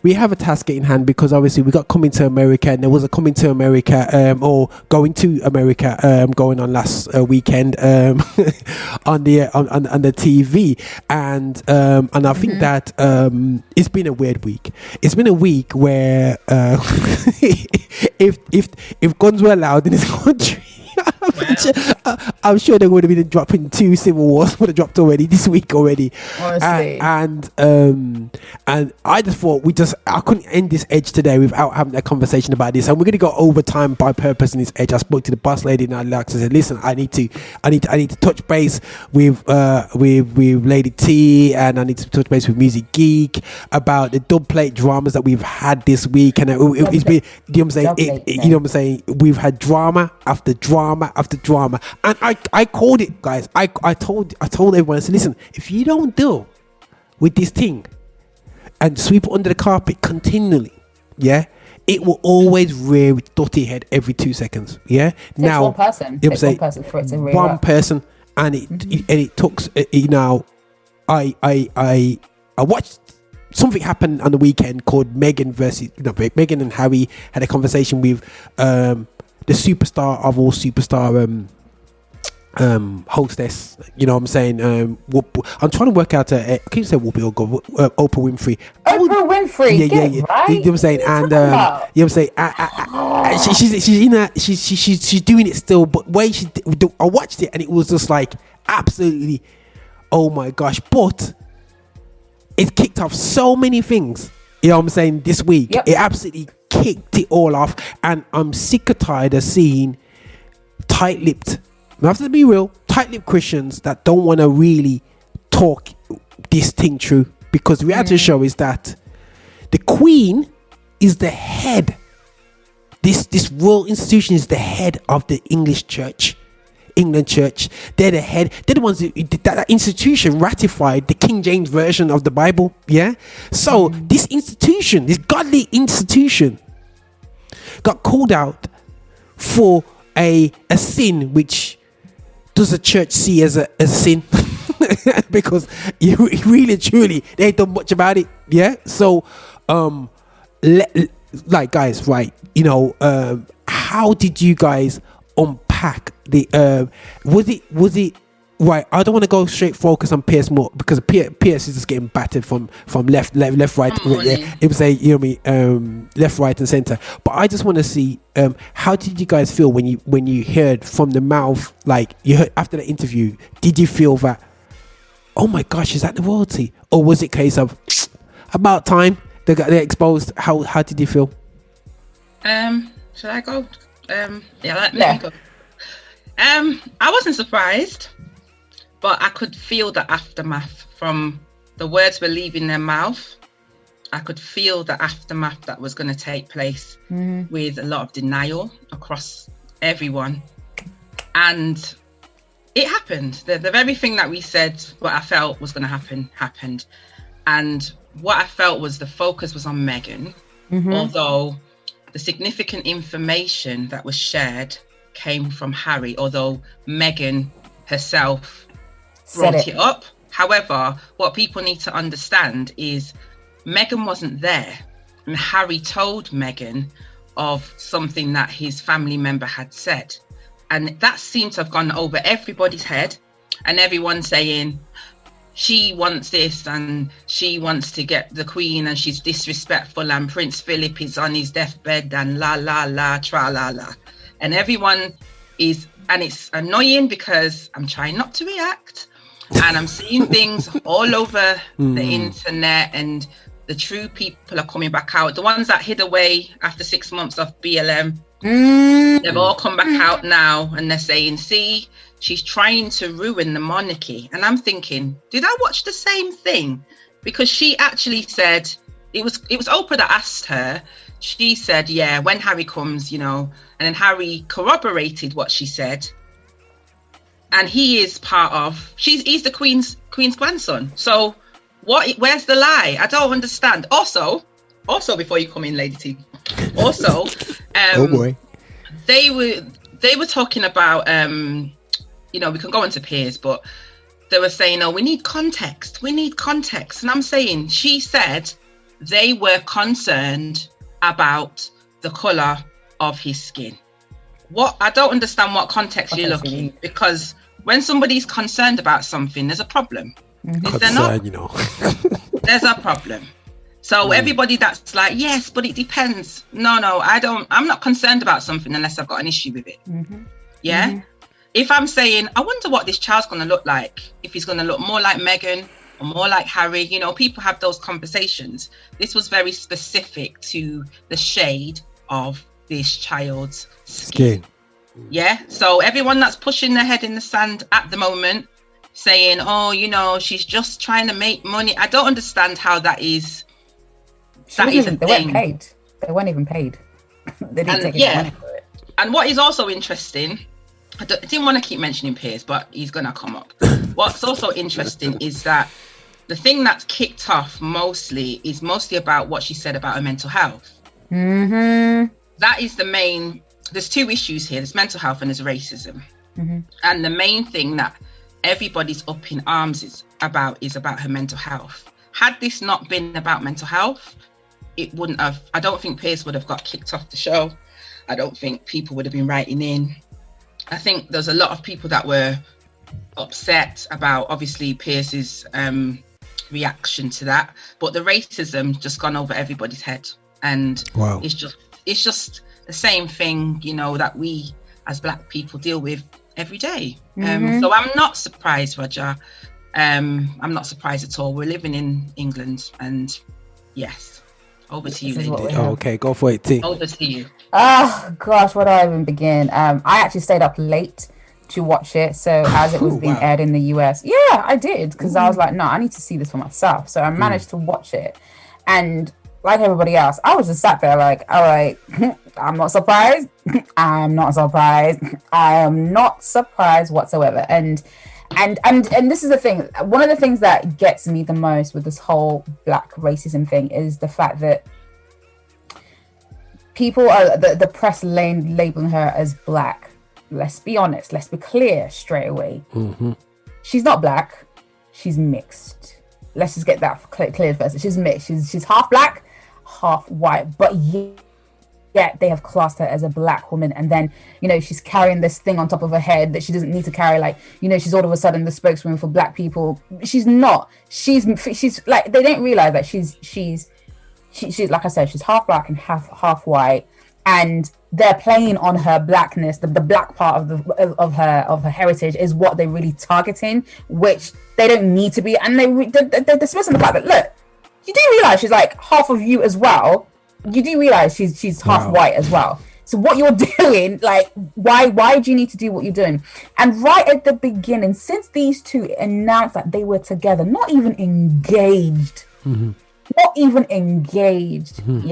we have a task in hand, because obviously we got Coming to America, and there was a Coming to America or Going to America going on last weekend on the TV, and I think that it's been a weird week. It's been a week where if guns were allowed in this country, I'm sure they would have been dropping 2 civil wars, would have dropped already this week already. Honestly. And I just thought I couldn't end this edge today without having a conversation about this. And we're going to go over time by purpose in this edge. I spoke to the boss lady and I said, listen, I need to touch base with Lady T, and I need to touch base with Music Geek about the dub plate dramas that we've had this week. And it's been, you know what I'm saying? We've had drama after drama after drama, and I called it, guys. I told everyone, I said, listen, if you don't deal with this thing and sweep it under the carpet continually, it will always rear its dirty head every 2 seconds. Now one person. It one person for it to rear one up. person, and it took. I watched something happen on the weekend called Meghan and Harry had a conversation with the superstar of all superstar hostess, you know what I'm saying? I'm trying to work out can you say Whoopi or Oprah Winfrey? Oprah Winfrey, yeah. Right? You know what I'm saying? And you know what I'm saying? She's in that, she's doing it still, but way I watched it and it was just like absolutely, oh my gosh! But it kicked off so many things. You know what I'm saying? This week, It absolutely kicked it all off, and I'm sick or tired of seeing tight-lipped. I have to be real, tight-lipped Christians that don't want to really talk this thing through, because the reality show is that the Queen is the head. This royal institution is the head of the England Church. They're the head. They're the ones that institution ratified the King James version of the Bible. So this institution, this godly institution, got called out for a sin which does the church see as a sin? Because you really truly they ain't done much about it. So like, guys, right, how did you guys unpack the was it right? I don't want to go straight focus on Pierce more, because Pierce is just getting battered from left, right. It would say, you know what I mean, left, right, and center. But I just want to see how did you guys feel when you heard from the mouth, like you heard after the interview? Did you feel that, oh my gosh, is that the royalty, or was it a case of about time they exposed? How did you feel? Should I go? Let me go. I wasn't surprised, but I could feel the aftermath from the words were leaving their mouth. I could feel the aftermath that was going to take place with a lot of denial across everyone. And it happened. The very thing that we said, what I felt was going to happen, happened. And what I felt was the focus was on Meghan, although the significant information that was shared came from Harry, although Meghan herself brought it up. However, what people need to understand is Meghan wasn't there, and Harry told Meghan of something that his family member had said, and that seemed to have gone over everybody's head, and everyone saying she wants this and she wants to get the Queen and she's disrespectful and Prince Philip is on his deathbed and la la la tra la la, and everyone is, and it's annoying because I'm trying not to react and I'm seeing things all over the internet, and the true people are coming back out. The ones that hid away after 6 months of BLM, they've all come back out now, and they're saying, see, she's trying to ruin the monarchy. And I'm thinking, did I watch the same thing? Because she actually said, it was Oprah that asked her. She said, yeah, when Harry comes, and then Harry corroborated what she said. And he is part of, he's the Queen's grandson. So where's the lie? I don't understand. Also before you come in, Lady T, oh boy, they were talking about, we can go into Piers, but they were saying, oh, we need context. And I'm saying, she said they were concerned about the color of his skin. What I don't understand what context you're looking, because when somebody's concerned about something, there's a problem. Is there not? You know. There's a problem. So everybody that's like, yes, but it depends. No, I'm not concerned about something unless I've got an issue with it. Yeah. If I'm saying, I wonder what this child's going to look like, if he's going to look more like Meghan or more like Harry, you know, people have those conversations. This was very specific to the shade of this child's skin. Yeah. So everyone that's pushing their head in the sand at the moment, saying, oh, you know, she's just trying to make money. I don't understand how that is. They weren't paid. They weren't even paid. They didn't take any money for it. And what is also interesting, I didn't want to keep mentioning Piers, but he's going to come up. What's also interesting is that the thing that's kicked off is mostly about what she said about her mental health. That is the main, there's two issues here. There's mental health and there's racism. And the main thing that everybody's up in arms is about her mental health. Had this not been about mental health, it wouldn't have, I don't think Piers would have got kicked off the show. I don't think people would have been writing in. I think there's a lot of people that were upset about obviously Piers's reaction to that, but the racism just gone over everybody's head, and it's just the same thing, you know, that we as Black people deal with every day. So I'm not surprised, Roger. I'm not surprised at all. We're living in England, and yes, over to you, lady. Okay, go for it, T. Over to you. Oh gosh, where do I even begin? I actually stayed up late to watch it, so as it was being aired in the US. Yeah, I did, because I was like, no, I need to see this for myself. So I managed to watch it, and like everybody else, I was just sat there like, all right, I'm not surprised. I'm not surprised. I am not surprised whatsoever. And this is the thing. One of the things that gets me the most with this whole Black racism thing is the fact that people are the press labeling her as Black. Let's be honest. Let's be clear straight away. She's not Black. She's mixed. Let's just get that clear first. She's mixed. She's half Black, half white. But yet they have classed her as a Black woman, and then, you know, she's carrying this thing on top of her head that she doesn't need to carry. Like, you know, she's all of a sudden the spokeswoman for Black people. She's not. She's like, they don't realize that she's like I said, she's half Black and half white, and they're playing on her Blackness. The Black part of her heritage is what they're really targeting, which they don't need to be. And they're dismissing the fact that, look, you do realize she's like half of you as well. You do realize she's half white as well. So what you're doing, like, why do you need to do what you're doing? And right at the beginning, since these two announced that they were together, not even engaged,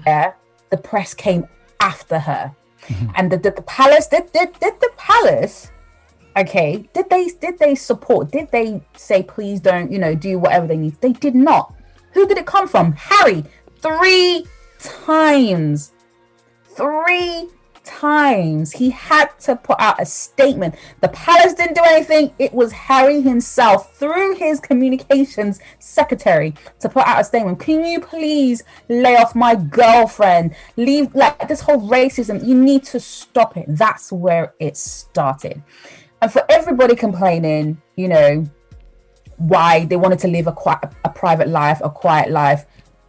yeah, the press came after her. And the palace, did the palace, okay, did they support? Did they say, please don't, you know, do whatever they need? They did not. Who did it come from? Harry. 3 times he had to put out a statement. The palace didn't do anything. It was Harry himself through his communications secretary to put out a statement. Can you please lay off my girlfriend? Leave, like, this whole racism, you need to stop it. That's where it started. And for everybody complaining, you know, why they wanted to live a private life, a quiet life.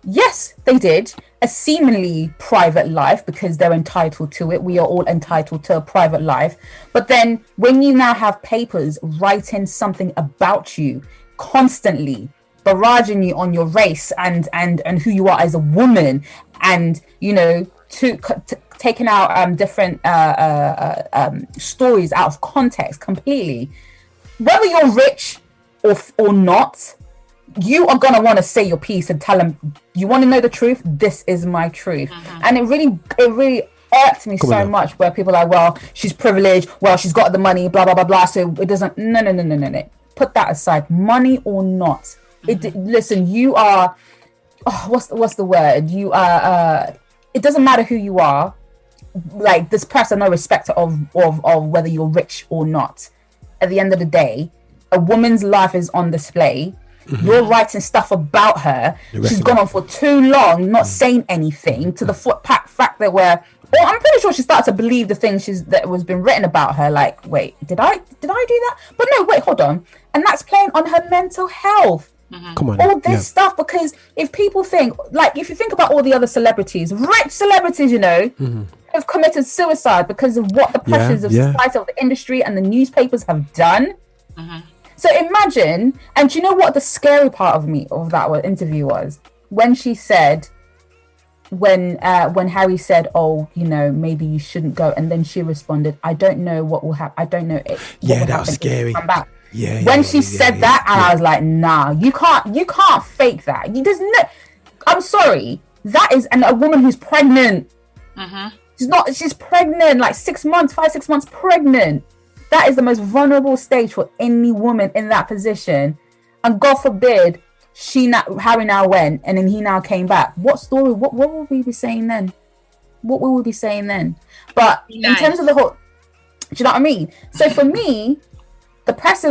Yes, they did. A seemingly private life, because they're entitled to it. We are all entitled to a private life. But then when you now have papers writing something about you constantly, barraging you on your race and who you are as a woman, and, you know, taking out different stories out of context completely, whether you're rich or not, you are going to want to say your piece and tell them, you want to know the truth? This is my truth. And it really irked me so much, where people are like, well, she's privileged, well, she's got the money, blah, blah, blah, blah. So it doesn't, no. Put that aside. Money or not. Listen, you are, what's the word? You are, it doesn't matter who you are. Like, this press are no respect of whether you're rich or not. At the end of the day, a woman's life is on display. You're writing stuff about her. She's gone on for too long, not saying anything to the fact that I'm pretty sure she started to believe the things that was been written about her. Like, wait, did I do that? But no, wait, hold on. And that's playing on her mental health. Come on, all this stuff, because if people think, like, if you think about all the other celebrities, rich celebrities, have committed suicide because of what the pressures of society, of the industry and the newspapers have done. So imagine, and do you know what the scary part of that interview was? When she said, when Harry said, "Oh, maybe you shouldn't go," and then she responded, "I don't know what will happen. I don't know it." That was scary. Come back. When she said that, and I was like, "Nah, you can't fake that. I'm sorry. That is, and a woman who's pregnant. She's pregnant, like 6 months, 5-6 months pregnant. That is the most vulnerable stage for any woman in that position. And God forbid, Harry now went, and then he now came back. What story? What will we be saying then? What will we be saying then? But in terms of the whole, do you know what I mean? So for me, the press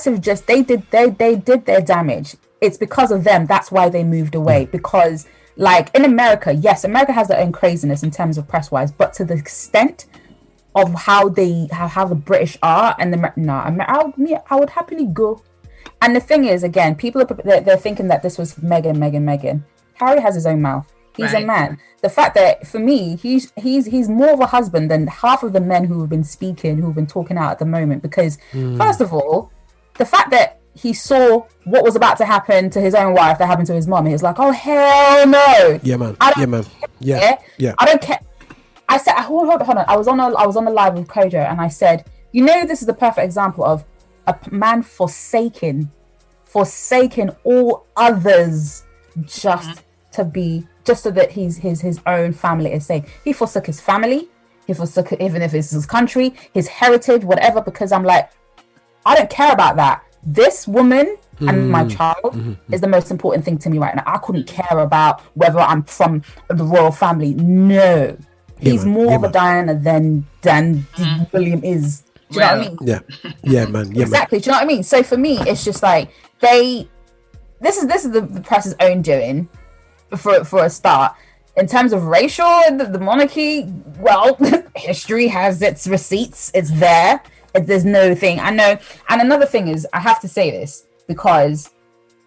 have just they did their damage. It's because of them. That's why they moved away. Because like in America, yes, America has their own craziness in terms of press wise, but to the extent of how the British are, and I would happily go. And the thing is, again, people they're thinking that this was Meghan. Harry has his own mouth. He's a man. The fact that for me, he's more of a husband than half of the men who have been speaking, who've been talking out at the moment. Because first of all, the fact that he saw what was about to happen to his own wife that happened to his mom, he was like, "Oh hell no!" Yeah, man. Yeah. I don't care. I said, hold on. I was on the live with Kojo, and I said, this is the perfect example of a man forsaking all others just so that his own family is safe. He forsook his family. He forsook, even if it's his country, his heritage, whatever. Because I'm like, I don't care about that. This woman and my child is the most important thing to me right now. I couldn't care about whether I'm from the royal family. No. He's more of a Diana than William is. Do you know what I mean? Yeah, man. Yeah, exactly. Do you know what I mean? So for me, it's just like this is the press's own doing for a start. In terms of racial, the monarchy, well, history has its receipts. It's there. There's no thing. I know. And another thing is, I have to say this because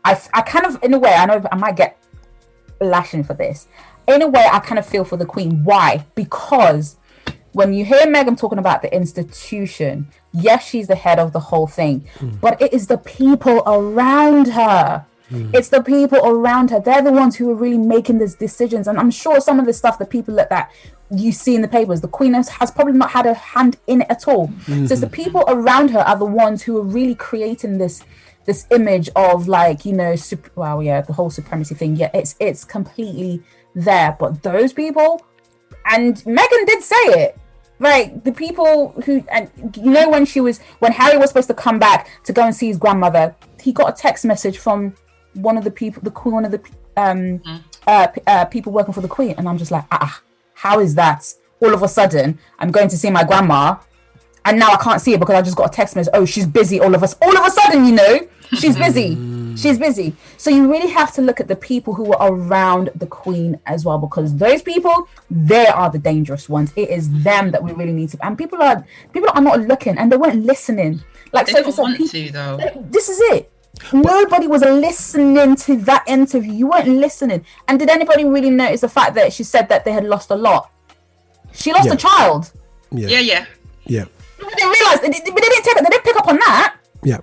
I kind of, in a way, I know I might get lashing for this. In a way, I kind of feel for the Queen. Why? Because when you hear Meghan talking about the institution, yes, she's the head of the whole thing, but it is the people around her. It's the people around her. They're the ones who are really making these decisions. And I'm sure some of the stuff, the people that you see in the papers, the Queen has probably not had a hand in it at all. So it's the people around her are the ones who are really creating this image of like, the whole supremacy thing. Yeah, it's completely there. But those people, and Meghan did say it, like the people who, and when Harry was supposed to come back to go and see his grandmother, he got a text message from one of the people, people working for the Queen, and I'm just like, how is that? All of a sudden, I'm going to see my grandma, and now I can't see her because I just got a text message. Oh, she's busy. All of a sudden, she's busy. She's busy. So you really have to look at the people who are around the Queen as well, because those people, they are the dangerous ones. It is them that we really need to. And people are not looking, and they weren't listening. Like they don't want to, though. This is it. Nobody was listening to that interview. You weren't listening. And did anybody really notice the fact that she said that they had lost a lot? She lost a child. Yeah. They didn't realize. They didn't pick up on that. Yeah.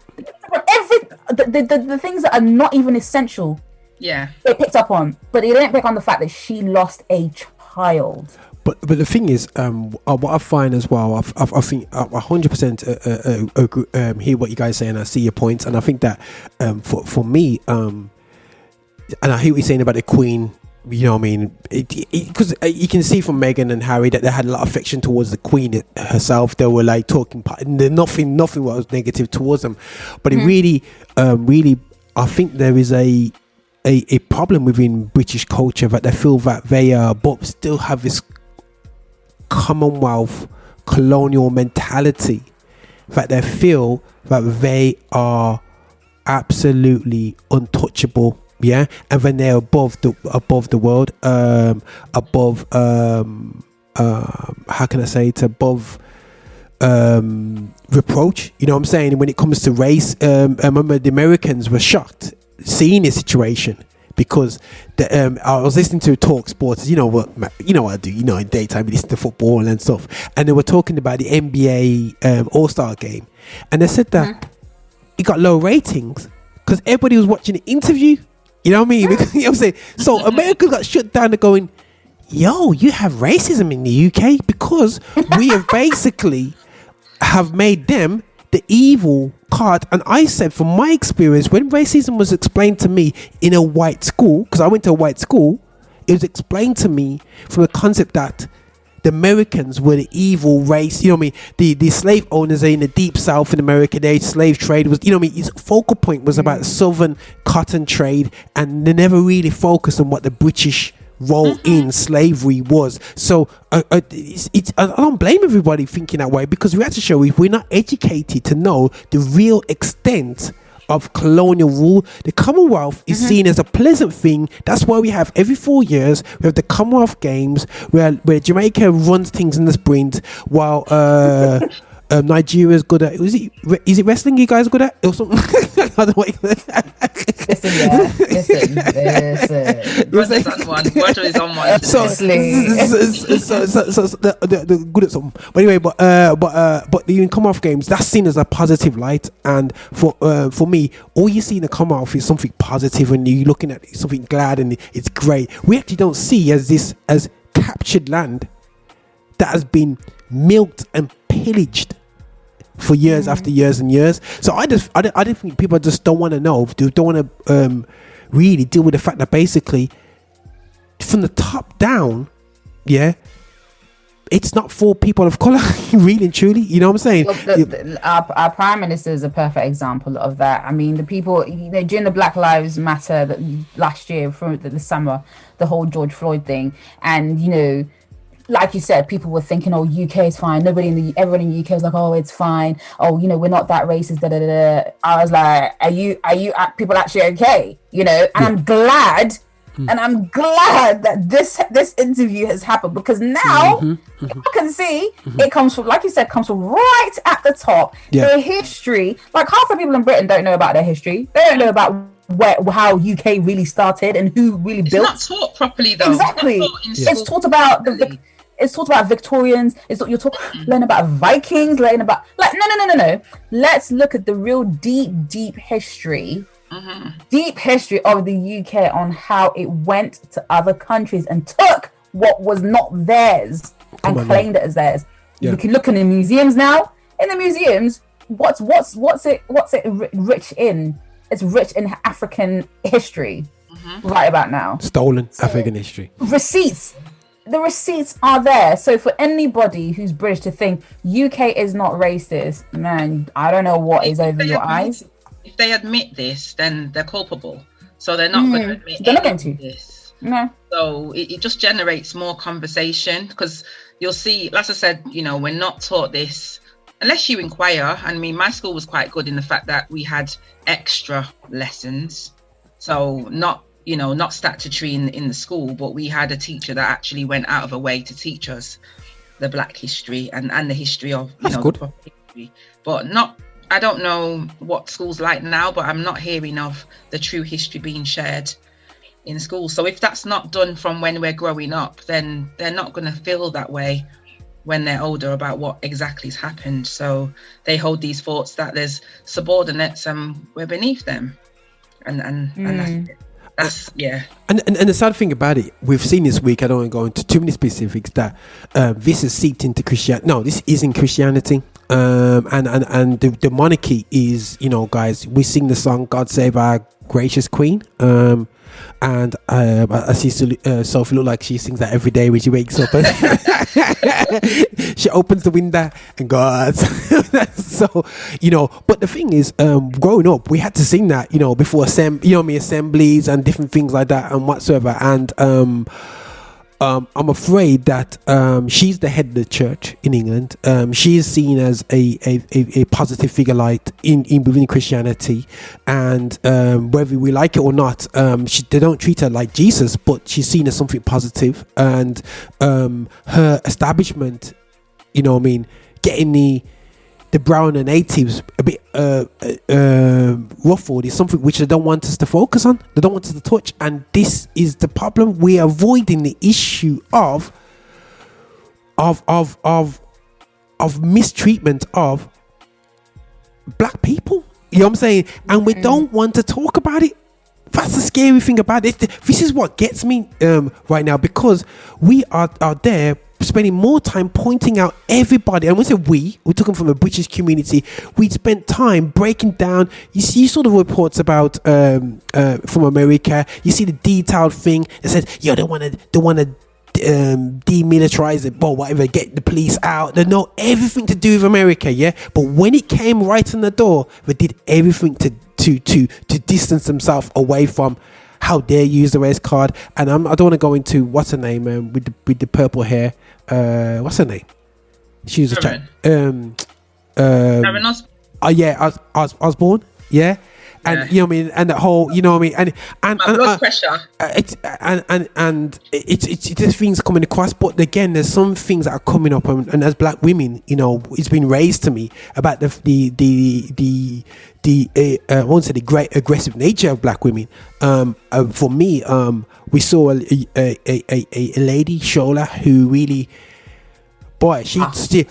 The things that are not even essential. Yeah. They picked up on, but they didn't pick on the fact that she lost a child. But the thing is, what I find as well, I think 100% hear what you guys say, and I see your points, and I think that for me, and I hear what you're saying about the Queen. You know what I mean? Because you can see from Meghan and Harry that they had a lot of affection towards the Queen herself. They were like talking, nothing was negative towards them. But it really, I think there is a problem within British culture that they feel that they but still have this Commonwealth colonial mentality, that they feel that they are absolutely untouchable. Yeah, and when they're above the world, above how can I say it, above reproach, you know what I'm saying? And when it comes to race, I remember the Americans were shocked seeing this situation, because I was listening to Talk Sports, you know what I do, in daytime, we listen to football and stuff, and they were talking about the NBA All-Star game, and they said that it got low ratings because everybody was watching the interview, you know what I mean? Because, you know what I'm saying? So America got shut down to going, yo, you have racism in the UK because we have basically have made them the evil card. And I said, from my experience, when racism was explained to me in a white school, because I went to a white school, it was explained to me from the concept that the Americans were the evil race, you know what I mean? The slave owners are in the deep south in America, their slave trade was, you know what I mean? His focal point was about southern cotton trade, and they never really focused on what the British role in slavery was. So it's I don't blame everybody thinking that way, because we have to show, if we're not educated to know the real extent of colonial rule, the Commonwealth is seen as a pleasant thing. That's why we have every 4 years we have the Commonwealth Games where Jamaica runs things in the sprint, while Nigeria's good at, is it wrestling you guys are good at or something? I don't know. Listen. Roger's on one. Roger is on one. So they're good at something. But anyway, but the Commonwealth Games, that's seen as a positive light, and for me, all you see in the Commonwealth is something positive, and you're looking at something glad, and it's great. We actually don't see as captured land that has been milked and pillaged for years after years and years. So I don't think people just don't want to know, don't want to really deal with the fact that basically from the top down, it's not for people of color, really and truly, you know what I'm saying? Well, our prime minister is a perfect example of that. I mean, the people, during the Black Lives Matter last year, from the summer, the whole George Floyd thing, and like you said, people were thinking, oh, UK is fine. Everyone in the UK was like, oh, it's fine. Oh, we're not that racist. Da, da, da, da. I was like, are you people actually okay? And I'm glad, that this interview has happened, because now I can see it comes from, like you said, comes from right at the top. Their history, like half the people in Britain don't know about their history. They don't know about how UK really started and who really built. It's not taught properly, though. Exactly. It's taught about it's taught about Victorians. Learn about Vikings. Learn about no. Let's look at the real deep history. Deep history of the UK on how it went to other countries and took what was not theirs and claimed it as theirs. You can look in the museums now. In the museums, what's it rich in? It's rich in African history right about now. Stolen African history. Receipts. The receipts are there. So for anybody who's British to think UK is not racist, man, I don't know what is over your eyes. If they admit this, then they're culpable. So they're not going to admit this. No. So it just generates more conversation, because you'll see, as I said, we're not taught this unless you inquire. I mean, my school was quite good in the fact that we had extra lessons. So not statutory in the school, but we had a teacher that actually went out of her way to teach us the Black history and the history of, That's good. The history. But I don't know what school's like now, but I'm not hearing of the true history being shared in school. So if that's not done from when we're growing up, then they're not going to feel that way when they're older about what exactly has happened. So they hold these thoughts that there's subordinates and we're beneath them. And that's it. And the sad thing about it, we've seen this week, I don't want to go into too many specifics, that this has seeped into Christianity. No, this isn't Christianity. And the monarchy is, guys, we sing the song God Save Our Gracious Queen, and I see Sophie look like she sings that every day when she wakes up. She opens the window and God. So, but the thing is, growing up, we had to sing that, before assemblies and different things like that and whatsoever. And I'm afraid that she's the head of the church in England. She is seen as a positive figure light in within Christianity, and whether we like it or not, they don't treat her like Jesus, but she's seen as something positive. And her establishment, you know what I mean, getting the brown and natives a bit ruffled is something which they don't want us to focus on. They don't want us to touch, and this is the problem. We're avoiding the issue of mistreatment of black people. You know what I'm saying? And we don't want to talk about it. That's the scary thing about it. This is what gets me right now, because we are there spending more time pointing out everybody, and when I say we're talking from a British community, we spent time breaking down. You saw the reports about from America. You see the detailed thing that says, they want to demilitarize it, or whatever, get the police out. They know everything to do with America, yeah. But when it came right in the door, they did everything to distance themselves away from. How dare you use the race card? And I don't want to go into what's her name with the purple hair. What's her name? She was a chat. Osborne. Yeah. And you know what I mean, and the whole, you know what I mean, and blood pressure. It's just things coming across, but again, there's some things that are coming up, and as black women, you know, it's been raised to me about the I won't say the great aggressive nature of black women. For me, we saw a lady, Shola, who really. Boy, she stuck to you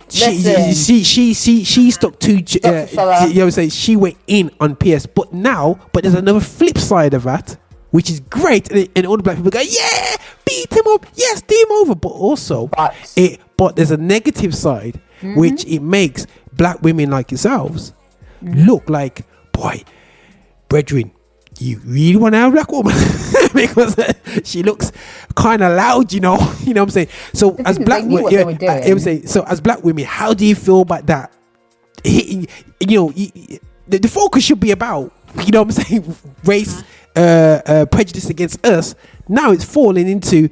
know what I'm saying, she went in on PS, but there's another flip side of that, which is great, and all the black people go, yeah, beat him up, yes, do him over, but there's a negative side, which it makes black women like yourselves look like, boy, brethren, you really want to have a black woman because she looks kind of loud, you know what I'm saying. So as black women, as black women, how do you feel about that? You know, the focus should be about, you know what I'm saying, race, prejudice against us. Now it's falling into,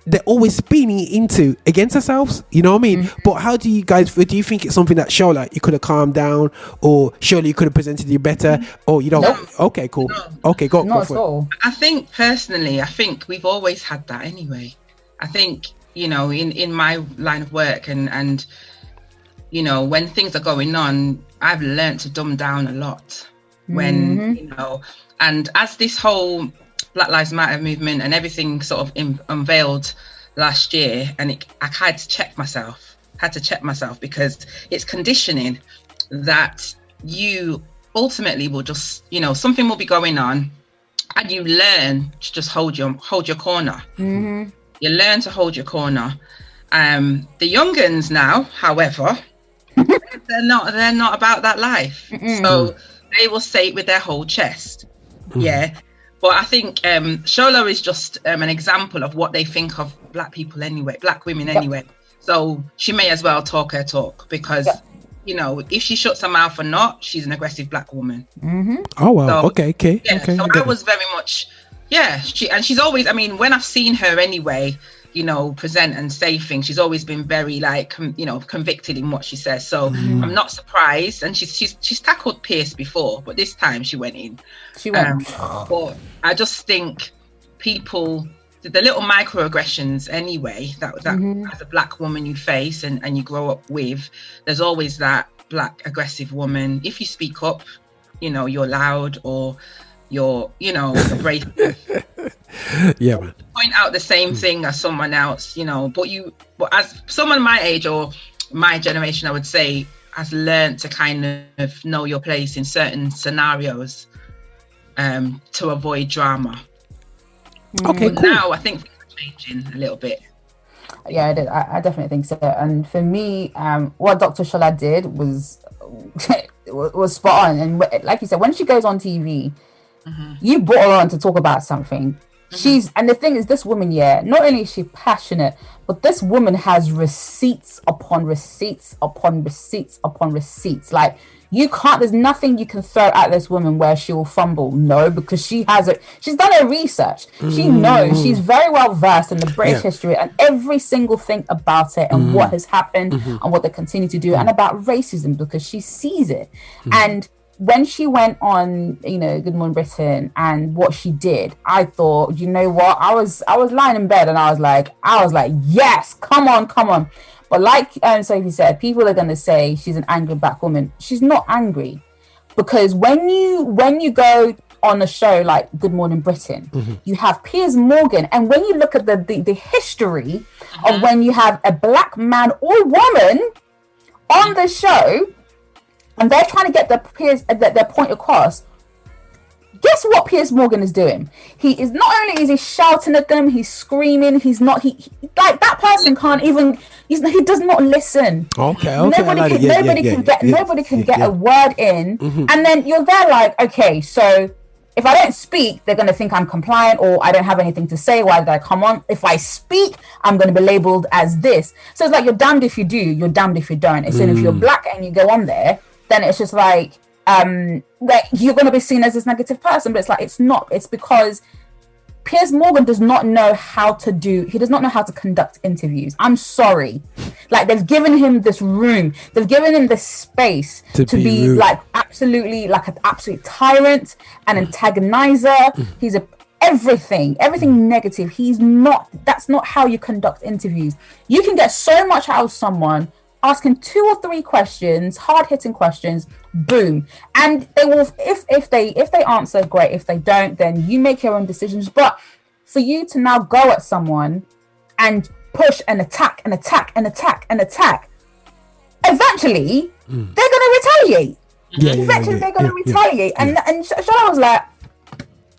they're always spinning into against ourselves, you know what I mean? But how do you guys feel? Do you think it's something that Shola, you could have calmed down, or surely you could have presented you better, or you don't? No. Okay, cool. No. Okay, go for it. I think personally, we've always had that anyway. I think, you know, in my line of work and you know, when things are going on, I've learned to dumb down a lot when, you know, and as this whole Black Lives Matter movement and everything sort of unveiled last year, and I had to check myself because it's conditioning that you ultimately will just, you know, something will be going on and you learn to just hold your corner. You learn to hold your corner. The young'uns now, however, they're not about that life. So they will say it with their whole chest. Yeah. But I think Shola is just an example of what they think of black people anyway, black women anyway. So she may as well talk her talk, because, you know, if she shuts her mouth or not, she's an aggressive black woman. Oh, wow. So, okay. Yeah, okay. So I was very much, she's always, I mean, when I've seen her anyway, you know, present and say things, she's always been very, like, you know, convicted in what she says. So I'm not surprised. And she's tackled Pierce before, but this time she went in. But I just think people, the little microaggressions anyway, that as a black woman you face and you grow up with, there's always that black aggressive woman. If you speak up, you know, you're loud, or you're abrasive. Yeah, man. Point out the same thing as someone else, you know, but as someone my age or my generation, I would say, has learned to kind of know your place in certain scenarios to avoid drama. Okay, but cool. Now I think things are changing a little bit. Yeah, I did. I definitely think so. And for me, what Dr. Shola did was spot on. And like you said, when she goes on TV, you brought her on to talk about something. And the thing is, this woman, not only is she passionate, but this woman has receipts upon receipts upon receipts upon receipts. Like, You can't. There's nothing you can throw at this woman where she will fumble. No, because she's done her research. She knows. She's very well versed in the British history and every single thing about it and what has happened and what they continue to do and about racism, because she sees it. And when she went on, Good Morning Britain and what she did, I thought, you know what? I was lying in bed and I was like, yes, come on. But like Sophie said, people are going to say she's an angry black woman. She's not angry, because when you go on a show like Good Morning Britain, you have Piers Morgan, and when you look at the history of when you have a black man or woman on the show, and they're trying to get their point across. Guess what Piers Morgan is doing? He is not only is he shouting at them, he's screaming. He's not. He like that person can't even. He does not listen. Okay. Nobody can get a word in, and then you're there like, okay, so if I don't speak, they're gonna think I'm compliant or I don't have anything to say. Why did I come on? If I speak, I'm gonna be labeled as this. So it's like you're damned if you do, you're damned if you don't. And so if you're black and you go on there, then it's just like you're going to be seen as this negative person, but it's like, it's not. It's because Piers Morgan does not know how to conduct interviews. I'm sorry. Like, they've given him this room, they've given him this space to be like absolutely like an absolute tyrant, an antagonizer. He's everything negative. That's not how you conduct interviews. You can get so much out of someone asking 2 or 3 questions, hard-hitting questions, boom, and they will. If they answer, great. If they don't, then you make your own decisions. But for you to now go at someone and push and attack, eventually they're going to retaliate. They're going to retaliate. And Shola was like,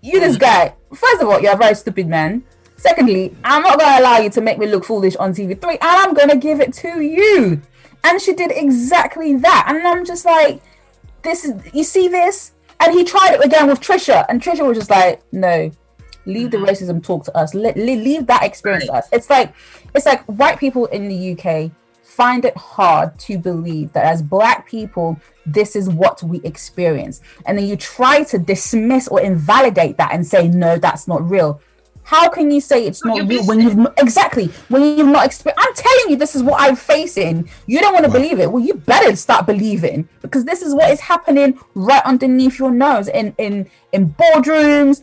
"You, this guy. First of all, you're a very stupid man. Secondly, I'm not going to allow you to make me look foolish on TV. 3, and I'm going to give it to you." And she did exactly that. And I'm just like, you see this? And he tried it again with Trisha. And Trisha was just like, no, leave the racism talk to us. Leave that experience to us. It's like white people in the UK find it hard to believe that as black people, this is what we experience. And then you try to dismiss or invalidate that and say, no, that's not real. How can you say it's not real when you've not experienced? I'm telling you, this is what I'm facing. You don't want to believe it. Well, you better start believing, because this is what is happening right underneath your nose in boardrooms,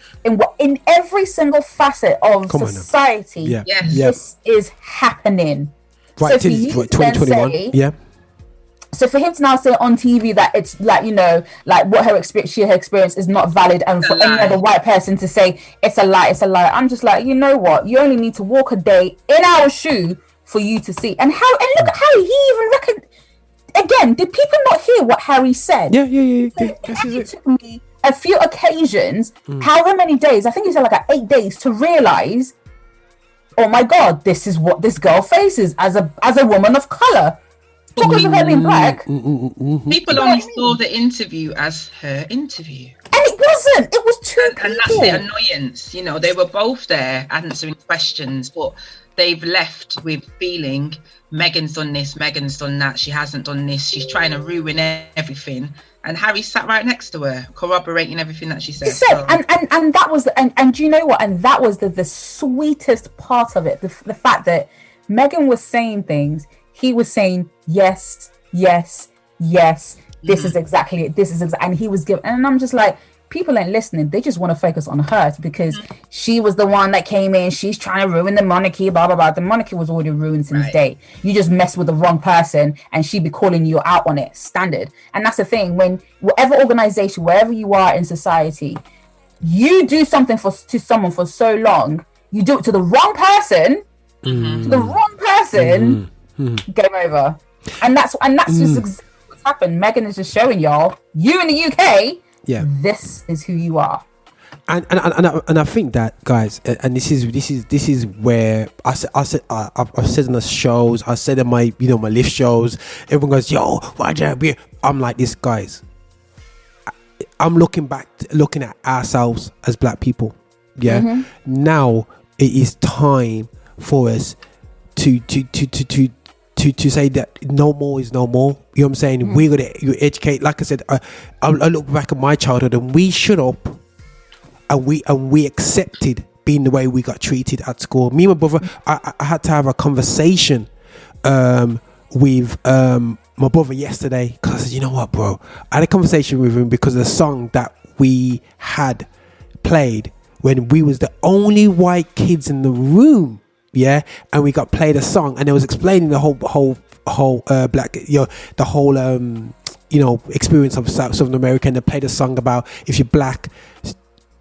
in every single facet of society. This is happening. Right, so 2021. So for him to now say on TV that it's like, like what her experience is not valid, and for any other white person to say it's a lie, I'm just like, you know what? You only need to walk a day in our shoe for you to see. And look at Harry. He even reckoned. Again, did people not hear what Harry said? Yeah. It took me a few occasions, however many days, I think he said like 8 days, to realize, oh my God, this is what this girl faces as a woman of color. Because of her being black, people only saw the interview as her interview, and it wasn't. It was two people, and that's the annoyance. They were both there answering questions, but they've left with feeling Meghan's done this, Meghan's done that. She hasn't done this. She's trying to ruin everything. And Harry sat right next to her, corroborating everything that she said. And that was and do you know what? And that was the sweetest part of it. The fact that Meghan was saying things. He was saying, yes. This is exactly it. And he was giving, and I'm just like, people ain't listening. They just want to focus on her because she was the one that came in. She's trying to ruin the monarchy, blah, blah, blah. The monarchy was already ruined since day. You just mess with the wrong person and she be calling you out on it. Standard. And that's the thing. When whatever organization, wherever you are in society, you do something to someone for so long, you do it to the wrong person, game over. And that's just exactly what's happened. Meghan is just showing y'all, you in the UK, this is who you are. And I think that, guys, and this is where I've said on the shows, I said in my my lift shows, everyone goes, yo, why'd you be? I'm like this, guys. I'm looking at ourselves as black people. Now it is time for us to to say that no more is no more. You know what I'm saying? We're gonna educate. Like I said, I look back at my childhood, and we shut up, and we accepted being the way we got treated at school. Me and my brother, I had to have a conversation with my brother yesterday, because I said, you know what, bro? I had a conversation with him because of the song that we had played when we was the only white kids in the room. Yeah, and we got played a song, and it was explaining the whole black, the whole experience of Southern America. And they played a song about, if you're black,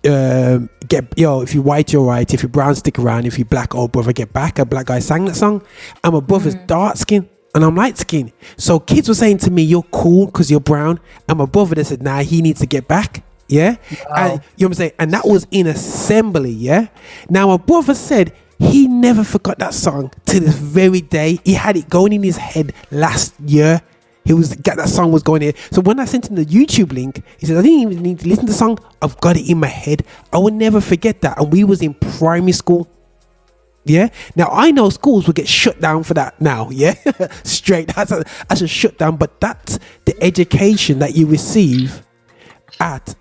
if you're white, you're right. If you're brown, stick around. If you're black, oh brother, get back. A black guy sang that song, and my brother's dark skin and I'm light skin. So kids were saying to me, "You're cool because you're brown," and my brother, they said, "Nah, he needs to get back." Yeah, wow. And you know what I'm saying, and that was in assembly. Yeah, now my brother said he never forgot that song to this very day. He had it going in his head last year. That song was going in. So when I sent him the YouTube link, he said, I didn't even need to listen to the song. I've got it in my head. I will never forget that. And we was in primary school. Yeah. Now I know schools will get shut down for that now. Yeah. Straight. That's a shutdown. But that's the education that you receive at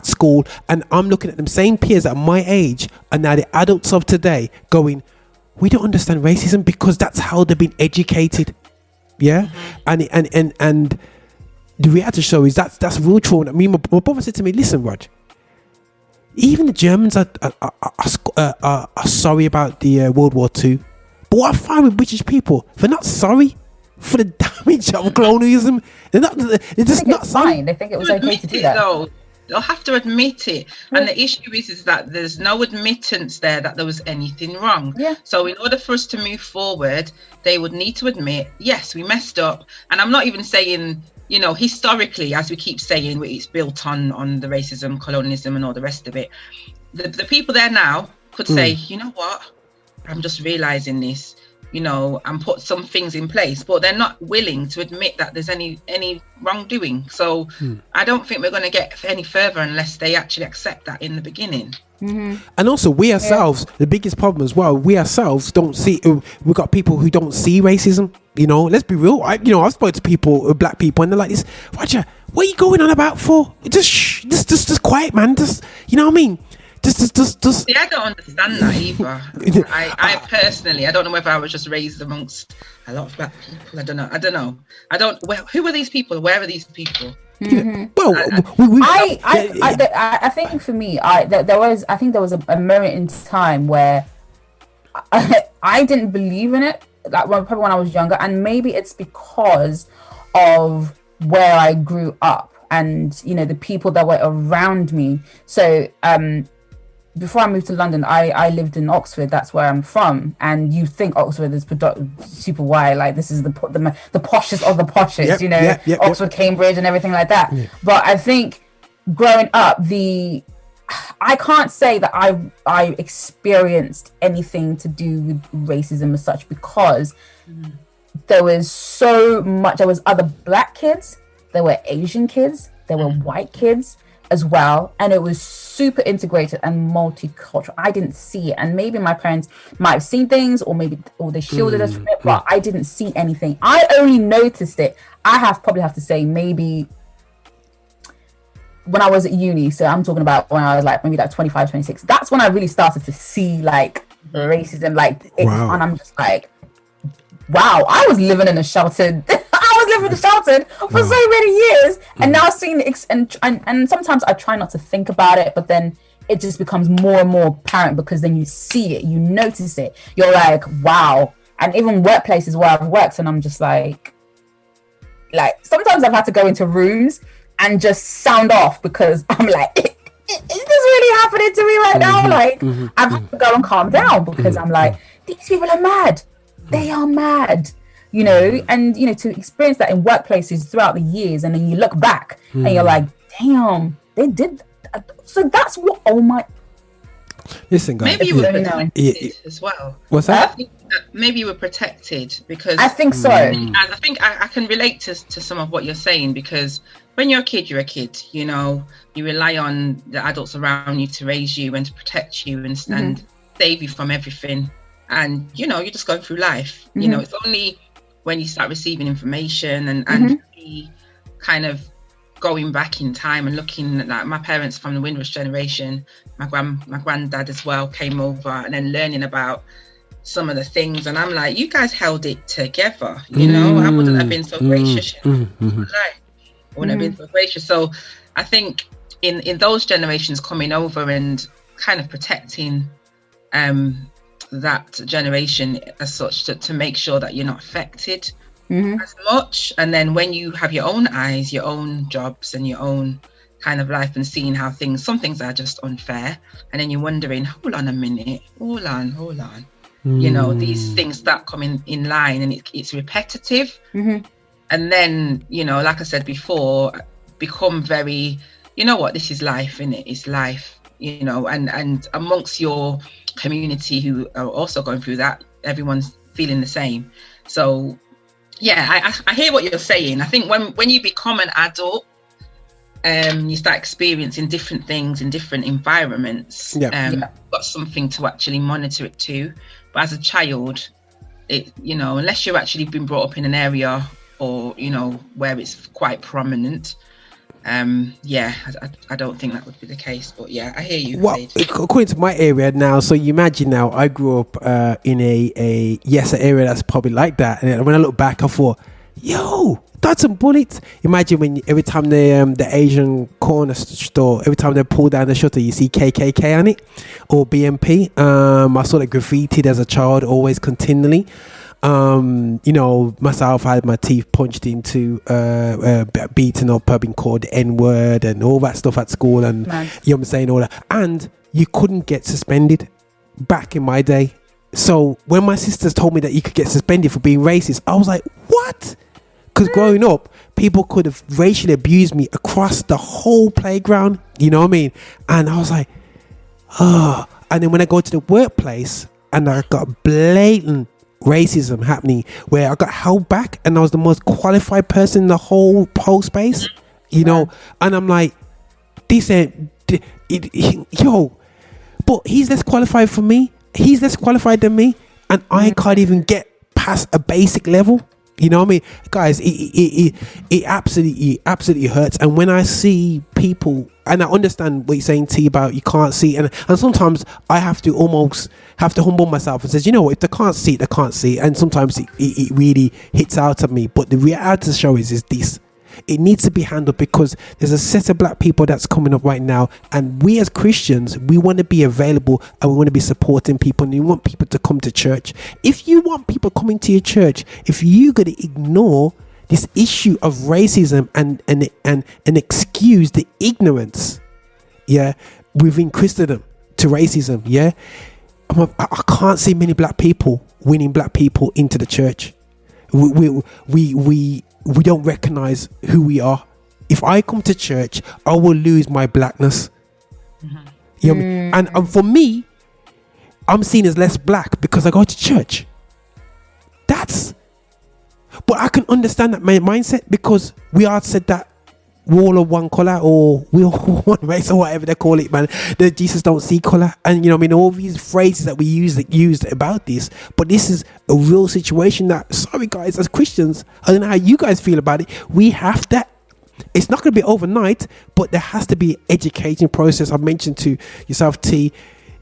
school. And I'm looking at them same peers at my age and now the adults of today going, we don't understand racism because that's how they've been educated. Yeah. And the reality show is that's real trauma. I mean, my brother said to me, listen, Rod, even the Germans are sorry about the World War II. But what I find with British people, they're not sorry for the damage of colonialism. They're just not sorry. They think it was okay to do that. Though. They'll have to admit it. And the issue is that there's no admittance there that there was anything wrong. Yeah. So in order for us to move forward, they would need to admit, yes, we messed up. And I'm not even saying, historically, as we keep saying, it's built on the racism, colonialism and all the rest of it. The people there now could say, you know what, I'm just realizing this, and put some things in place, but they're not willing to admit that there's any wrongdoing. So I don't think we're going to get any further unless they actually accept that in the beginning. Mm-hmm. And also we ourselves, the biggest problem as well, we ourselves don't see, we've got people who don't see racism. Let's be real. I've spoken to people, black people, and they're like this, Roger, what are you going on about for? Just quiet, man. Just, you know what I mean? Just. See, I don't understand that either. I personally, I don't know whether I was just raised amongst a lot of black people. I don't know. Who are these people? Where are these people? Mm-hmm. Well, I think for me, there was a moment in time where I didn't believe in it. Like probably when I was younger, and maybe it's because of where I grew up and the people that were around me. So before I moved to London, I lived in Oxford. That's where I'm from. And you think Oxford is super white, like this is the poshest of the poshest, Yep, Oxford, Cambridge, and everything like that. Yeah. But I think growing up, I can't say that I experienced anything to do with racism as such, because there was so much. There was other black kids, there were Asian kids, there were white kids as well, and it was super integrated and multicultural. I didn't see it, and maybe my parents might have seen things, or they shielded us from it, but I didn't see anything. I only noticed it. Probably have to say maybe when I was at uni. So I'm talking about when I was maybe 25, 26. That's when I really started to see racism, wow. And I'm just wow, I was living in a sheltered. For so many years, and now seeing it, and sometimes I try not to think about it, but then it just becomes more and more apparent, because then you see it, you notice it, you're like, wow. And even workplaces where I've worked, and I'm just like sometimes I've had to go into rooms and just sound off, because I'm like, is this really happening to me right now? I've had to go and calm down, because I'm like, these people are mad. They are mad. And to experience that in workplaces throughout the years, and then you look back and you're like, damn, they did that. So that's what, oh my. Listen, guys. Maybe you were protected as well. What's that? I think that maybe you were protected because. I think so. I think I can relate to some of what you're saying, because when you're a kid, you rely on the adults around you to raise you and to protect you and save you from everything. and you're just going through life. It's only when you start receiving information and be kind of going back in time and looking at, like, my parents from the Windrush generation, my granddad as well came over, and then learning about some of the things, and I'm like, you guys held it together. I wouldn't have been so gracious. I wouldn't have been so gracious. So I think in those generations coming over and kind of protecting that generation as such, to make sure that you're not affected as much. And then when you have your own eyes, your own jobs and your own kind of life, and seeing how some things are just unfair, and then you're wondering, hold on a minute, hold on. These things start coming in line, and it's repetitive. And then, like I said before, become very, this is life, innit? It's life, and amongst your community who are also going through that, everyone's feeling the same. So yeah, I hear what you're saying. I think when you become an adult, you start experiencing different things in different environments. You've got something to actually monitor it to. But as a child, unless you've actually been brought up in an area or where it's quite prominent, I don't think that would be the case. But yeah, I hear you. Well, according to my area now, so you imagine now, I grew up in an area that's probably like that, and when I look back, I thought, yo, that's some bullets. Imagine when every time the Asian corner store, every time they pull down the shutter, you see KKK on it or BMP. I saw it graffitied as a child, always continually. Myself, I had my teeth punched into, beaten up, being called the N-word and all that stuff at school, and you know what I'm saying, all that. And you couldn't get suspended back in my day. So when my sisters told me that you could get suspended for being racist, I was like, what? Because growing up, people could have racially abused me across the whole playground, you know what I mean? And I was like, oh. And then when I go to the workplace and I got blatant racism happening where I got held back and I was the most qualified person in the whole space, and I'm like, this ain't, but he's less qualified for me. He's less qualified than me, and I can't even get past a basic level. You know what I mean, guys? It absolutely hurts. And when I see people, and I understand what you're saying, T, about you can't see, and sometimes I have to humble myself and says, if they can't see it, they can't see it. And sometimes it really hits out at me. But the reality of the show is this: it needs to be handled, because there's a set of black people that's coming up right now, and we as Christians, we want to be available and we want to be supporting people, and we want people to come to church. If you want people coming to your church, if you're going to ignore this issue of racism and excuse the ignorance within Christendom to racism, I can't see many black people winning black people into the church. We don't recognize who we are. If I come to church, I will lose my blackness. You know what I mean? And for me, I'm seen as less black because I go to church. But I can understand that mindset, because we are said that we're all of one color, or we're all one race, or whatever they call it, man. The Jesus don't see color, and all these phrases that we used about this. But this is a real situation that, sorry guys, as Christians, I don't know how you guys feel about it. We have that. It's not going to be overnight, but there has to be an educating process. I mentioned to yourself, T,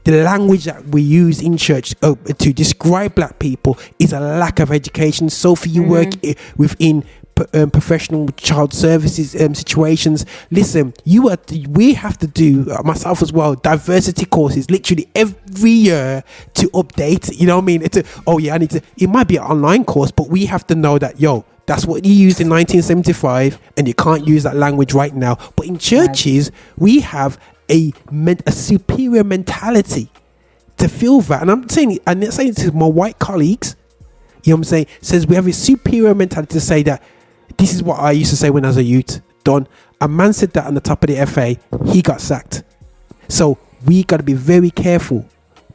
the language that we use in church to describe black people is a lack of education. So for you work within professional child services situations, listen, we have to do, myself as well, diversity courses literally every year to update. You know what I mean? It might be an online course, but we have to know that, that's what you used in 1975, and you can't use that language right now. But in churches, we have a superior mentality to feel that. And I'm saying to my white colleagues, you know what I'm saying, says we have a superior mentality to say that this is what I used to say when I was a youth. Don, a man said that on the top of the FA, he got sacked. So we got to be very careful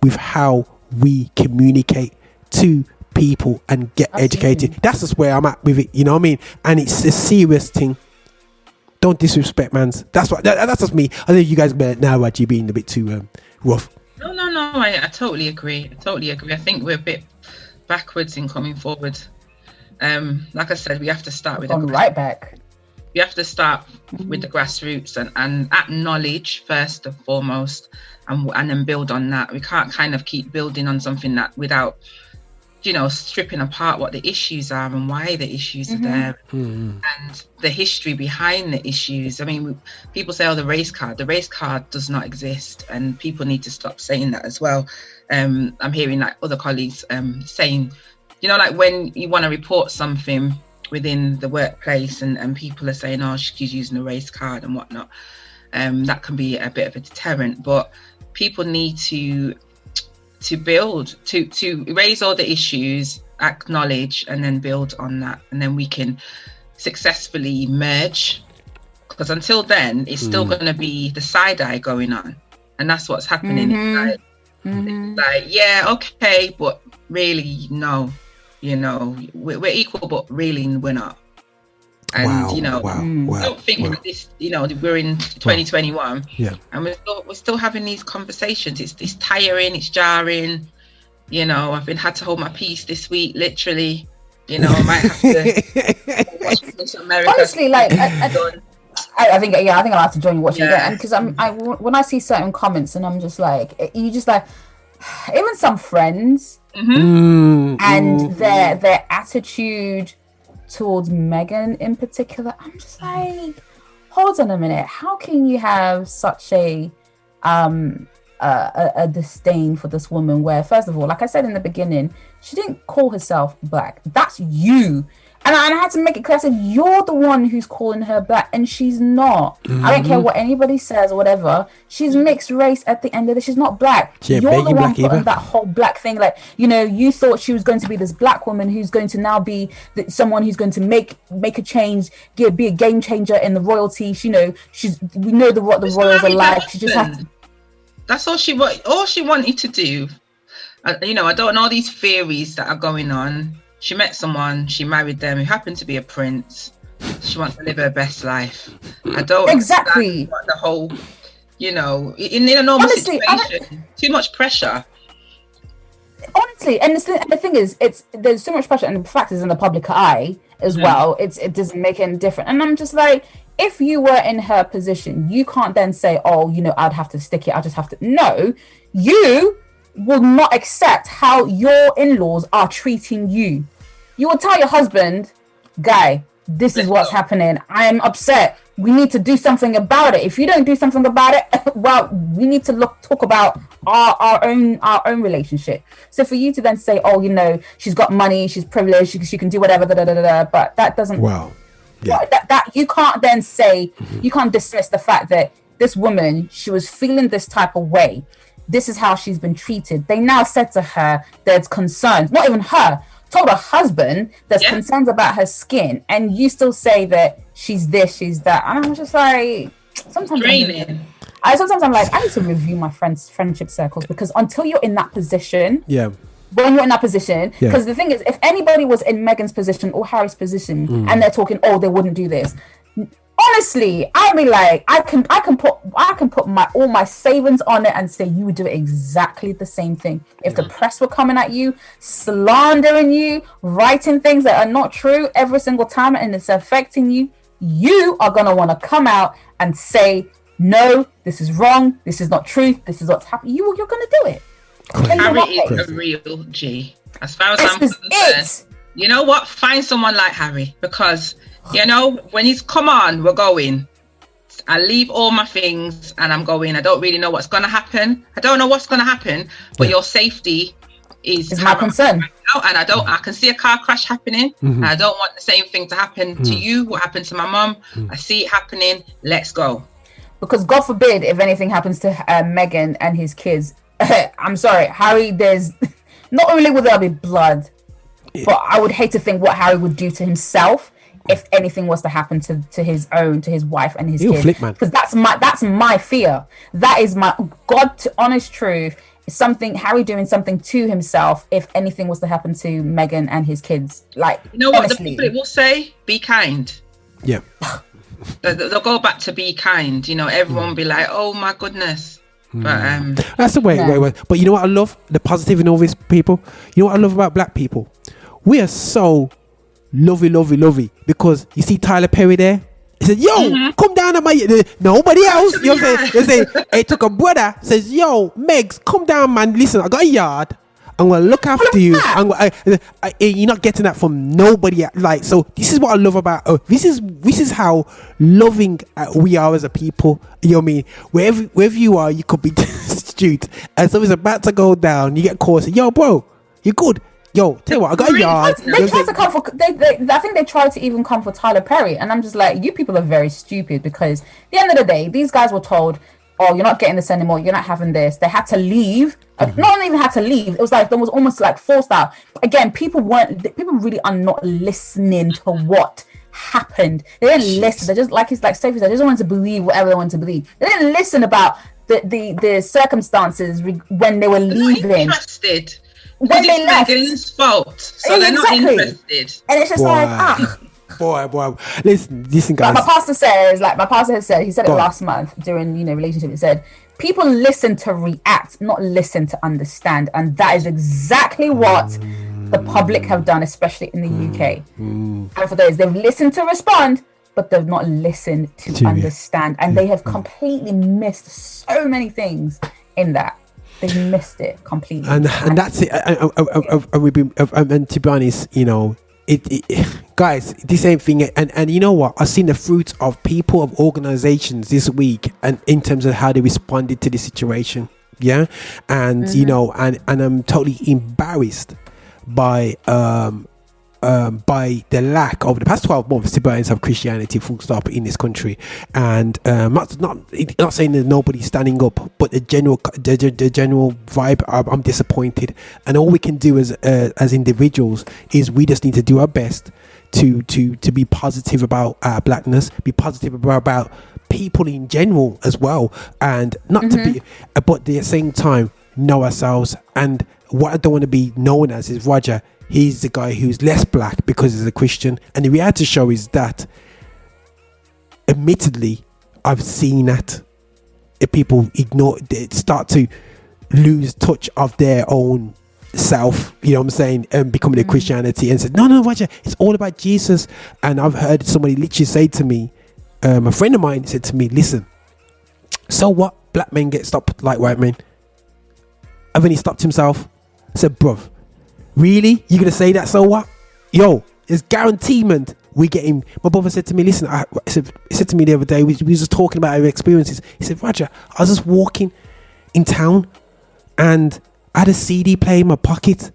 with how we communicate to people and get educated. That's just where I'm at with it, you know what I mean? And it's a serious thing. Don't disrespect, man. That's just me. I know you guys now about you being a bit too rough. No. I totally agree. I think we're a bit backwards in coming forward. Like I said, we have to start with right back. We have to start with the grassroots and acknowledge first and foremost, and then build on that. We can't kind of keep building on something that without, stripping apart what the issues are and why the issues are there, and the history behind the issues. I mean, people say, the race card does not exist, and people need to stop saying that as well. I'm hearing like other colleagues saying, like when you want to report something within the workplace and people are saying, she's using a race card and whatnot, that can be a bit of a deterrent. But people need to build, to raise all the issues, acknowledge, and then build on that, and then we can successfully merge, because until then it's still going to be the side eye going on, and that's what's happening. It's like yeah, okay, but really no, we're equal, but really we're not. And don't think this, we're in 2021, and we're still having these conversations. It's tiring, it's jarring. I've had to hold my peace this week, literally. I might have to watch this America. Honestly, like I think I'll have to join you watching again, because when I see certain comments and I'm just like, even some friends and their attitude towards Megan in particular, I'm just like, hold on a minute, how can you have such a disdain for this woman, where first of all, like I said in the beginning, she didn't call herself black. That's you. And I had to make it clear. I said, you're the one who's calling her black, and she's not. I don't care what anybody says or whatever. She's mixed race at the end of it. She's not black. You're the one putting that whole black thing. Like, you thought she was going to be this black woman who's going to now be someone who's going to make a change, be a game changer in the royalty. We know what the royals are like. She just has to. That's all she wanted to do. I don't know these theories that are going on. She met someone, she married them, who happened to be a prince. She wants to live her best life. I don't exactly the whole, in a normal situation, too much pressure. Honestly, and the thing is, there's so much pressure, and the fact is in the public eye as well. It doesn't make any difference. And I'm just like, if you were in her position, you can't then say, I'd have to stick it. I just have to. No, you will not accept how your in-laws are treating you. You will tell your husband, guy, this is what's happening. I am upset. We need to do something about it. If you don't do something about it, well, we need to talk about our own relationship. So for you to then say, she's got money, she's privileged, she can do whatever, but that doesn't. Wow. Yeah. That you can't then say, you can't dismiss the fact that this woman, she was feeling this type of way. This is how she's been treated. They now said to her, there's concerns. Not even her. Told her husband there's concerns about her skin, and you still say that she's this, she's that. And I'm just like, sometimes I'm like, I need to review my friendship circles, because until you're in that position, when you're in that position, because the thing is, if anybody was in Meghan's position or Harry's position and they're talking, they wouldn't do this. Honestly, I'd be like, I can put all my savings on it and say you would do exactly the same thing. If the press were coming at you, slandering you, writing things that are not true every single time, and it's affecting you, you are gonna want to come out and say, no, this is wrong, this is not truth, this is what's happening. You're gonna do it. Harry is a real G. As far as I'm concerned, you know what? Find someone like Harry, because when he's come on, we're going. I leave all my things and I'm going. I don't really know what's going to happen. But your safety is my concern. And I can see a car crash happening. And I don't want the same thing to happen to you. What happened to my mum? I see it happening. Let's go. Because God forbid if anything happens to Meghan and his kids. I'm sorry, Harry, there's not only will there be blood, but I would hate to think what Harry would do to himself if anything was to happen to his wife and his kids, because that's my fear. That is my God to honest truth. Something Harry doing something to himself if anything was to happen to Meghan and his kids. Like, what the people will say? Be kind. Yeah. They'll go back to be kind. Everyone will be like, oh my goodness, But That's the way. But you know what I love? The positive in all these people. You know what I love about black people? We are so lovey, because you see Tyler Perry there. He said, "Yo, come down to my." Nobody else. You know what I'm saying? They say, "It took a brother." Says, "Yo, Megs, come down, man. Listen, I got a yard. I'm gonna look after you. You're not getting that from nobody. Like, so this is what I love about. This is how loving we are as a people. You know what I mean? Wherever you are, you could be destitute, and something's about to go down. You get caught. Say, yo, bro, you good? Yo, tell you what, I got a yard." They tried to come for. I think they tried to even come for Tyler Perry, and I'm just like, you people are very stupid, because at the end of the day, these guys were told, "Oh, you're not getting this anymore. You're not having this." They had to leave. Not even had to leave. It was like there was almost like forced out. Again, people really are not listening to what happened. They didn't listen. They just, like Sophie said, they just wanted to believe whatever they wanted to believe. They didn't listen about the circumstances when they were leaving. Not interested. When they left, it's fault, so they're not interested. And it's just boy. Listen, guys. Like my pastor has said, he said it last month during relationship. He said, people listen to react, not listen to understand, and that is exactly what the public have done, especially in the UK. And for those, they've listened to respond, but they've not listened to understand, and they have completely missed so many things in that. They've missed it completely, and that's it. And to be honest, guys, this same thing, and you know what? I've seen the fruits of people, of organizations this week, and in terms of how they responded to the situation, and and I'm totally embarrassed by the lack over the past 12 months Tibetans of Christianity, full stop, in this country. And not saying there's nobody standing up, but the general vibe, I'm disappointed. And all we can do as individuals is we just need to do our best to be positive about our blackness, be positive about people in general as well, and not to be, but at the same time know ourselves. And what I don't want to be known as is Roger, he's the guy who's less black because he's a Christian. And the reality show is that, admittedly, I've seen that if people they start to lose touch of their own self, you know what I'm saying, and becoming a Christianity, and said, no, Roger, it's all about Jesus. And I've heard somebody literally say to me, a friend of mine said to me, listen, so what? Black men get stopped like white men. And then he stopped himself. I said, bruv, really? You gonna say that? So what? Yo, it's guaranteed we get him. My brother said to me, listen, he said to me the other day, we was just talking about our experiences. He said, Roger, I was just walking in town and I had a CD player in my pocket.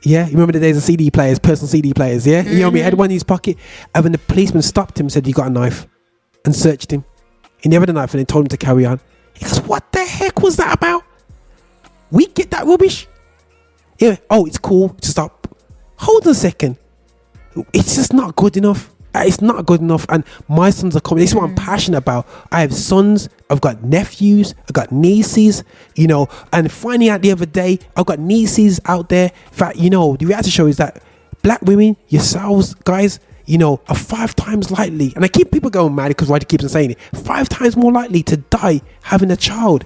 Yeah, you remember the days of CD players, personal CD players, yeah? You know what I mean? I had one in his pocket. And then the policeman stopped him and said, you got a knife? And searched him. He never had a knife, and they told him to carry on. He goes, what the heck was that about? We get that rubbish? Yeah, oh, it's cool to stop. Hold on a second. It's just not good enough. It's not good enough. And my sons are coming. This is what I'm passionate about. I have sons, I've got nephews, I've got nieces, and finding out the other day, I've got nieces out there. In fact, the reality show is that black women, yourselves, guys, are 5 times likely, and I keep people going mad because Roger keeps on saying it, 5 times more likely to die having a child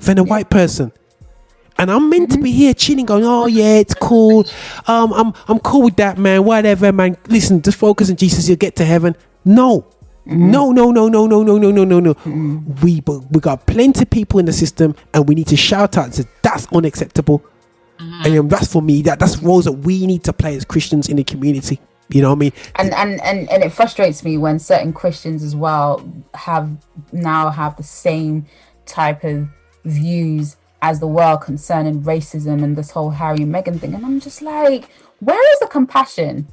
than a white person. And I'm meant to be here chilling, going, oh yeah, it's cool. I'm cool with that, man. Whatever, man. Listen, just focus on Jesus. You'll get to heaven. No. No. We got plenty of people in the system, and we need to shout out and say that's unacceptable. And that's for me. That's roles that we need to play as Christians in the community. You know what I mean? And it frustrates me when certain Christians as well have the same type of views as the world concerning racism and this whole Harry and Meghan thing. And I'm just like, where is the compassion?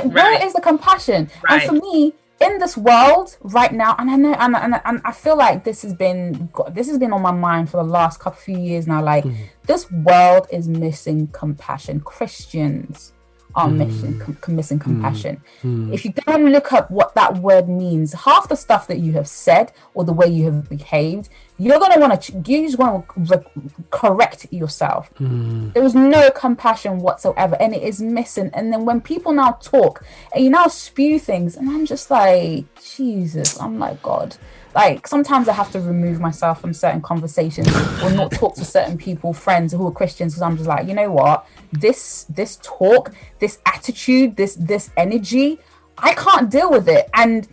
Where is the compassion? Right. And for me, in this world right now, and I know, and I feel like this has been on my mind for the last few years now. Like, this world is missing compassion. Christians are missing compassion. If you go and look up what that word means, half the stuff that you have said or the way you have behaved, you're going to want to correct yourself. There was no compassion whatsoever, and it is missing. And then when people now talk and you now spew things, and I'm just like, Jesus, I'm like, God, Like sometimes I have to remove myself from certain conversations or not talk to certain people, friends who are Christians, because I'm just like, you know what, this talk, this attitude, this energy, I can't deal with it. And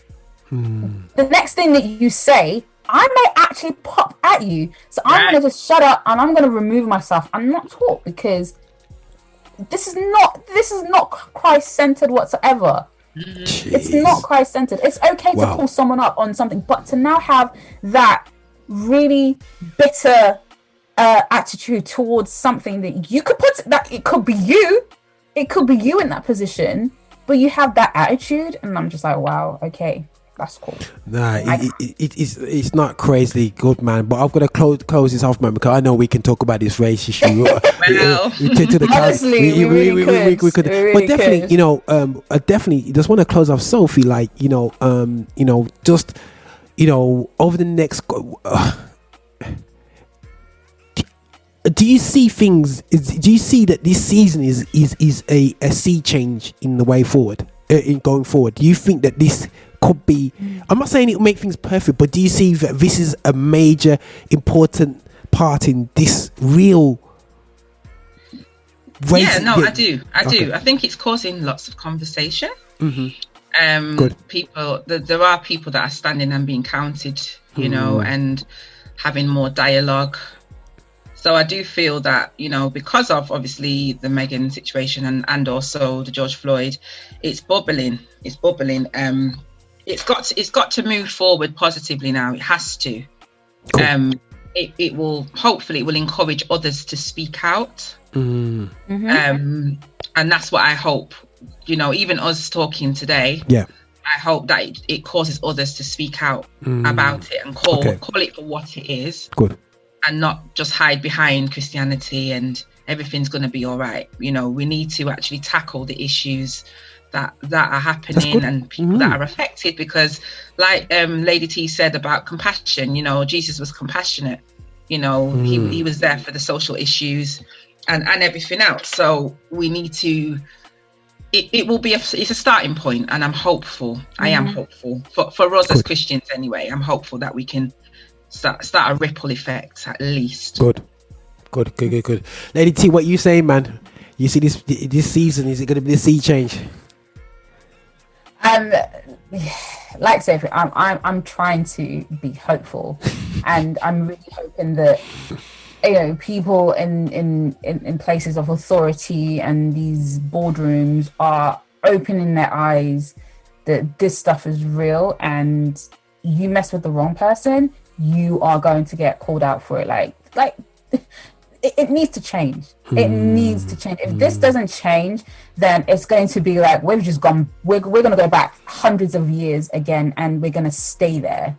the next thing that you say, I may actually pop at you. So I'm going to just shut up and I'm going to remove myself and not talk, because this is not Christ-centered whatsoever. Jeez. It's not Christ-centered. It's okay to pull someone up on something, but to now have that really bitter attitude towards something that you could put, that it could be you in that position, but you have that attitude, and I'm just like, wow, okay, that's cool. Nah, it's not crazy good, man. But I've got to close this off, man, because I know we can talk about this race issue. Honestly, we really could. But definitely, you know, I definitely just want to close off Sophie, like, you know, just, you know, over the next. Do you see things? Do you see that this season is a sea change in the way forward, in going forward? Do you think that this could be, I'm not saying it will make things perfect, but do you see that this is a major important part in this real race? I do. I think it's causing lots of conversation. People, there are people that are standing and being counted, you know, and having more dialogue. So I do feel that, you know, because of obviously the Meghan situation and also the George Floyd, it's bubbling. It's got to move forward positively now. It has to. Cool. It will, hopefully it will encourage others to speak out. And that's what I hope, you know, even us talking today. Yeah. I hope that it causes others to speak out about it and call it for what it is. Good. And not just hide behind Christianity and everything's going to be all right. You know, we need to actually tackle the issues that are happening and people that are affected, because like Lady T said about compassion, you know, Jesus was compassionate, you know, he was there for the social issues and everything else. So we need to, it will be it's a starting point, and I'm hopeful. I am hopeful for us as Christians anyway. I'm hopeful that we can start a ripple effect at least. Good. Lady T, what you saying, man? You see this season, is it going to be a sea change? Like Sophie, I'm trying to be hopeful, and I'm really hoping that, you know, people in places of authority and these boardrooms are opening their eyes that this stuff is real, and you mess with the wrong person, you are going to get called out for it. Like it needs to change. It needs to change. If this doesn't change, then it's going to be like we're going to go back hundreds of years again, and we're going to stay there.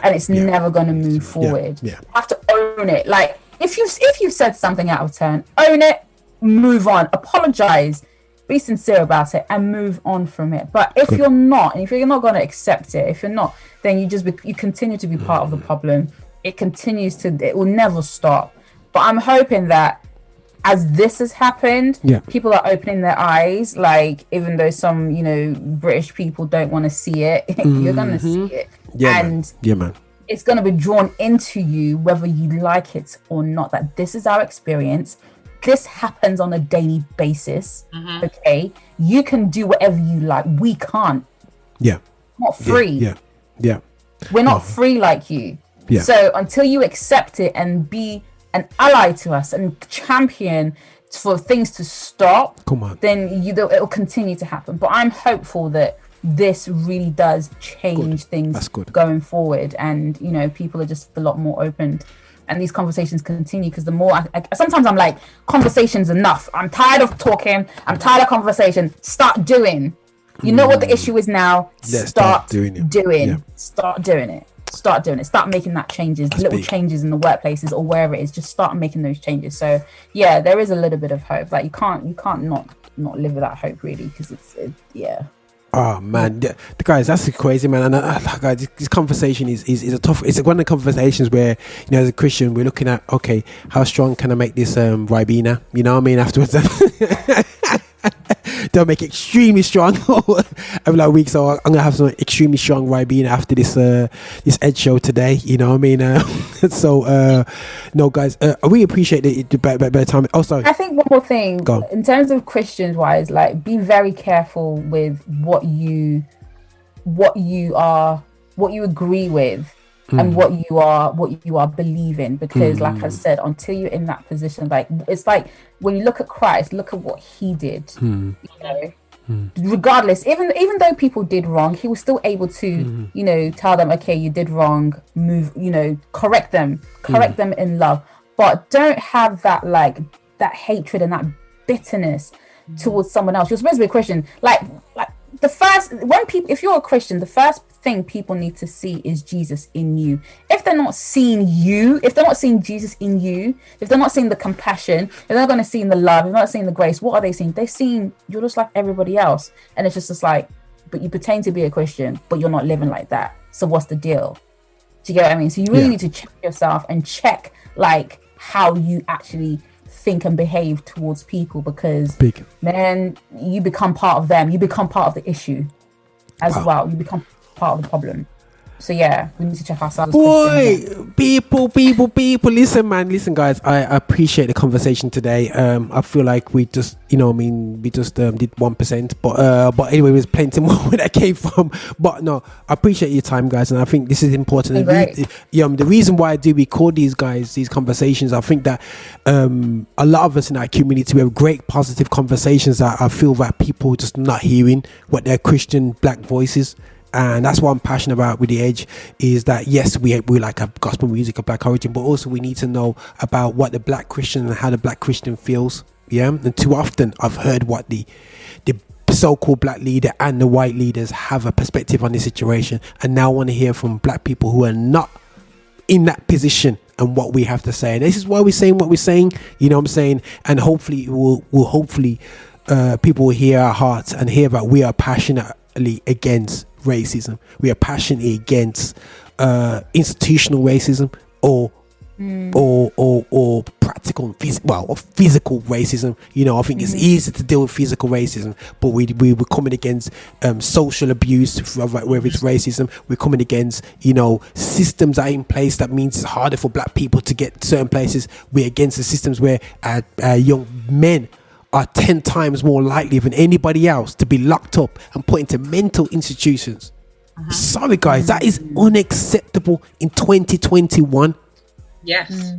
And it's never going to move forward. You have to own it. Like if you said something out of turn, own it, move on, apologize, be sincere about it, and move on from it. But if you're not, and if you're not going to accept it, if you're not, then you continue to be part of the problem. It will never stop. But I'm hoping that as this has happened, people are opening their eyes. Like, even though some, you know, British people don't want to see it, you're going to see it. Man. It's going to be drawn into you, whether you like it or not, that this is our experience. This happens on a daily basis. Okay. You can do whatever you like. We can't. Not free. We're not free like you. So until you accept it and be an ally to us and champion for things to stop, then it will continue to happen. But I'm hopeful that this really does change things going forward, and you know, people are just a lot more open, and these conversations continue, because the more sometimes I'm like, conversation's enough, I'm tired of talking, I'm tired of conversation, start doing. You know what the issue is now. Start doing it. Start making that changes. That's little big changes in the workplaces or wherever it is. Just start making those changes. So yeah, there is a little bit of hope. Like you can't not live without hope, really, because it's. Oh man, the guys, that's crazy, man. And guys, this conversation is a tough. It's one of the conversations where, you know, as a Christian, we're looking at, okay, how strong can I make this Ribena? You know what I mean? Afterwards, they'll make it extremely strong every like week. So I'm gonna have some extremely strong Ribena after this Ed show today. You know what I mean? No, guys, I really appreciate the better time. Also, I think one more thing in terms of Christians wise, like be very careful with what you agree with. And what you are believing, because like I said, until you're in that position, like it's like when you look at Christ, look at what he did. You know, regardless, even though people did wrong, he was still able to, you know, tell them, okay, you did wrong, move, you know, correct them in love, but don't have that like that hatred and that bitterness towards someone else. You're supposed to be a Christian, like if you're a Christian, the first thing people need to see is Jesus in you. If they're not seeing you, if they're not seeing Jesus in you, if they're not seeing the compassion, if they're not going to see the love, if they're not seeing the grace, what are they seeing? They're seeing you're just like everybody else. And it's just like, but you pretend to be a Christian, but you're not living like that. So what's the deal? Do you get what I mean? So you really need to check yourself and check like how you actually think and behave towards people, because man, you become part of them. You become part of the issue as well. You become part of the problem. So yeah, we need to check ourselves. Boy, people, listen, man, guys. I appreciate the conversation today. I feel like we just, you know, we just did 1%, but anyway, there's plenty more where that came from. But no, I appreciate your time, guys, and I think this is important. The reason why I do record these conversations, I think that a lot of us in our community, we have great positive conversations that I feel that people are just not hearing what their Christian black voices. And that's what I'm passionate about with The Edge, is that yes, we like a gospel music of black origin, but also we need to know about what the black Christian and how the black Christian feels. Yeah, and too often I've heard what the so-called black leader and the white leaders have a perspective on this situation, and now I want to hear from black people who are not in that position and what we have to say. And this is why we're saying what we're saying. You know what I'm saying? And hopefully people will hear our hearts and hear that we are passionately against racism. We are passionately against institutional racism or practical or physical racism. You know, I think it's easy to deal with physical racism, but we're coming against social abuse, whether it's racism. We're coming against, you know, systems that are in place that means it's harder for black people to get certain places. We're against the systems where young men are 10 times more likely than anybody else to be locked up and put into mental institutions. Sorry, guys, that is unacceptable in 2021. Yes.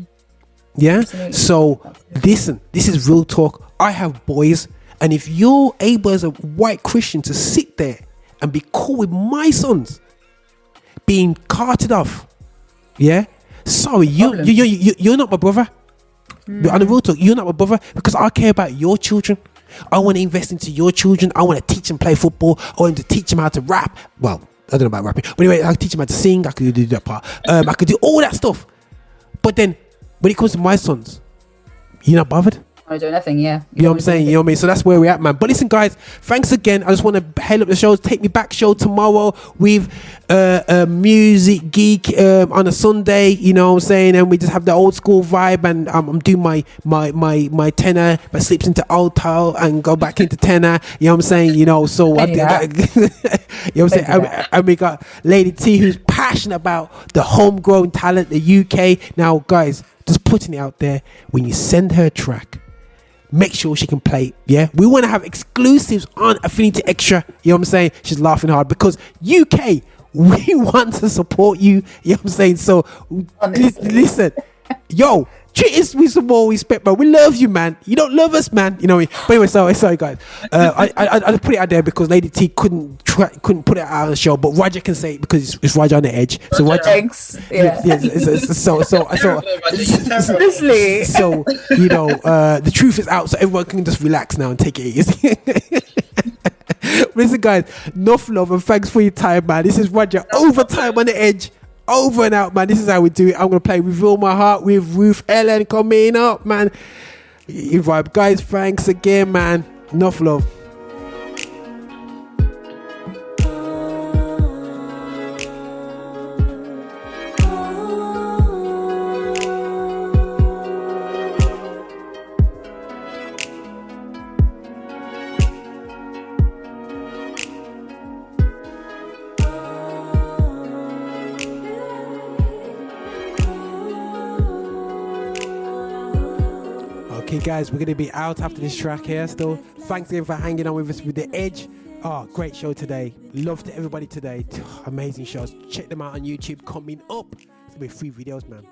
Yeah. So listen, this is real talk. I have boys, and if you're able as a white Christian to sit there and be cool with my sons being carted off, yeah, sorry, you're not my brother. On the real talk, you're not my brother, because I care about your children. I want to invest into your children. I want to teach them play football. I want to teach them how to rap. Well, I don't know about rapping, but anyway, I teach them how to sing. I could do that part. I could do all that stuff. But then, when it comes to my sons, you're not bothered. I do nothing, yeah. You know what I'm saying? You know what I mean? So that's where we're at, man. But listen, guys, thanks again. I just want to hail up the shows. Take Me Back show tomorrow with Music Geek on a Sunday. You know what I'm saying? And we just have the old school vibe. And I'm doing my tenor, but slips into alto and go back into tenor. You know what I'm saying? You know, so I did that. You know what I'm saying? And we got Lady T, who's passionate about the homegrown talent, the UK. Now, guys, just putting it out there, when you send her a track, make sure she can play. Yeah, we want to have exclusives on Affinity Xtra. You know what I'm saying? She's laughing hard because UK, we want to support you. You know what I'm saying? So listen, yo, treat us with some more respect, man. We love you, man. You don't love us, man. You know what I mean? But anyway, sorry guys. I just put it out there because Lady T couldn't put it out on the show, but Roger can say it because it's Roger on the edge. So Roger, thanks. Yeah. Seriously. So you know, the truth is out, so everyone can just relax now and take it easy. Listen, guys, enough love and thanks for your time, man. This is Roger, Overtime on the Edge. Over and out, man. This is how we do it. I'm gonna play Reveal My Heart with Ruth Ellen coming up, man. You vibe, guys. Thanks again, man. Enough love. Okay, guys, we're gonna be out after this track here. Still, thanks again for hanging on with us with The Edge. Oh, great show today. Love to everybody today. Amazing shows. Check them out on YouTube coming up. It's gonna be 3 videos, man.